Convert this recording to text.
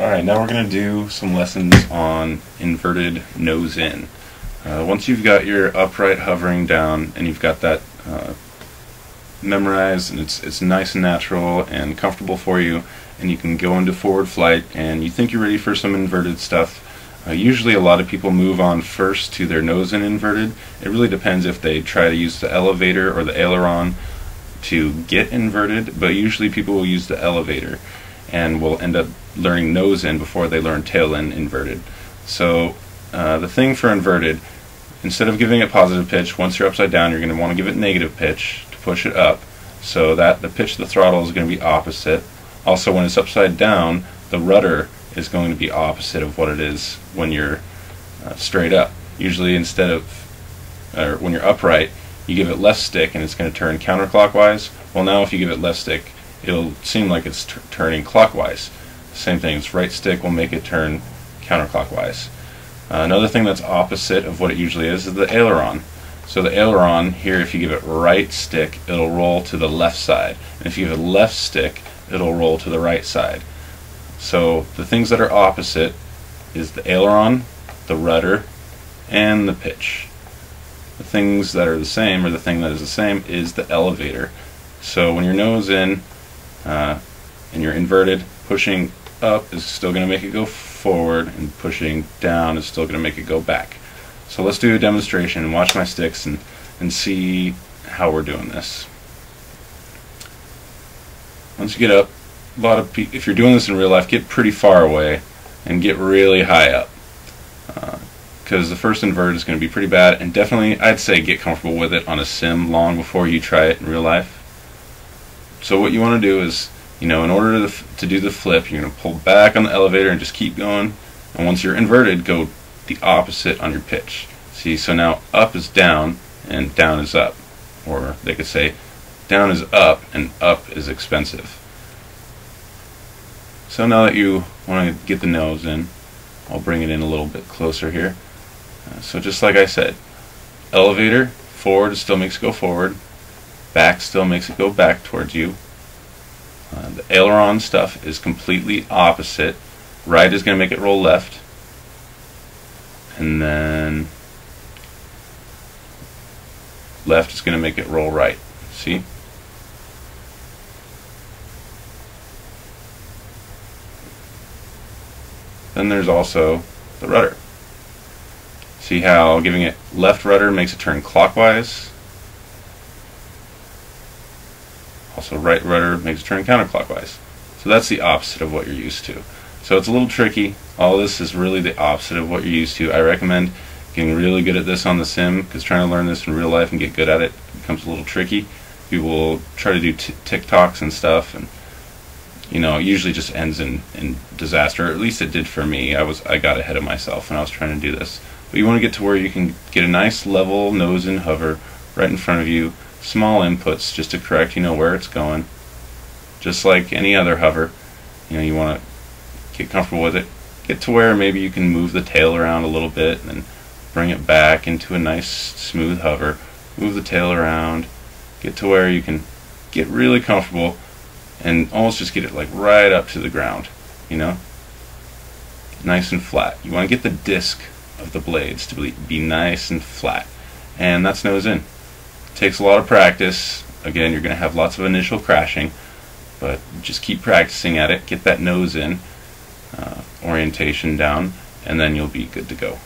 Alright, now we're going to do some lessons on inverted nose-in. Once you've got your upright hovering down and you've got that memorized and it's nice and natural and comfortable for you, and you can go into forward flight and you think you're ready for some inverted stuff, usually a lot of people move on first to their nose-in inverted. It really depends if they try to use the elevator or the aileron to get inverted, but usually people will use the elevator and will end up learning nose-in before they learn tail-in inverted. So the thing for inverted, instead of giving it positive pitch, once you're upside down you're going to want to give it negative pitch to push it up, so that the pitch of the throttle is going to be opposite. Also, when it's upside down, the rudder is going to be opposite of what it is when you're straight up. Usually when you're upright, you give it left stick and it's going to turn counterclockwise. Well, now if you give it left stick, it'll seem like it's turning clockwise. Same thing, it's right stick will make it turn counterclockwise. Another thing that's opposite of what it usually is the aileron. So the aileron here, if you give it right stick, it'll roll to the left side, and if you give it left stick, it'll roll to the right side. So the things that are opposite is the aileron, the rudder, and the pitch. The things that are the same, or the thing that is the same, is the elevator. So when you're nose in and you're inverted, pushing up is still going to make it go forward, and pushing down is still going to make it go back. So let's do a demonstration and watch my sticks and see how we're doing this. Once you get up, if you're doing this in real life, get pretty far away and get really high up, because the first invert is going to be pretty bad, and definitely I'd say get comfortable with it on a sim long before you try it in real life. So what you want to do is, in order to do the flip, you're going to pull back on the elevator and just keep going, and once you're inverted, go the opposite on your pitch. See, so now up is down and down is up, or they could say down is up and up is expensive. So now that you want to get the nose in, I'll bring it in a little bit closer here. So just like I said, elevator, forward still makes it go forward, back still makes it go back towards you. The aileron stuff is completely opposite. Right is going to make it roll left, and then left is going to make it roll right. See? Then there's also the rudder. See how giving it left rudder makes it turn clockwise? Also right rudder makes it turn counterclockwise. So that's the opposite of what you're used to. So it's a little tricky. All this is really the opposite of what you're used to. I recommend getting really good at this on the sim, because trying to learn this in real life and get good at it becomes a little tricky. People will try to do TikToks and stuff, and it usually just ends in disaster. Or at least it did for me. I got ahead of myself when I was trying to do this. But you want to get to where you can get a nice level nose-in hover right in front of you. Small inputs just to correct where it's going. Just like any other hover, you want to get comfortable with it. Get to where maybe you can move the tail around a little bit and then bring it back into a nice smooth hover. Move the tail around. Get to where you can get really comfortable and almost just get it like right up to the ground, nice and flat. You want to get the disc of the blades to be nice and flat, and that's nose in. It takes a lot of practice. Again, you're going to have lots of initial crashing, but just keep practicing at it. Get that nose in orientation down, and then you'll be good to go.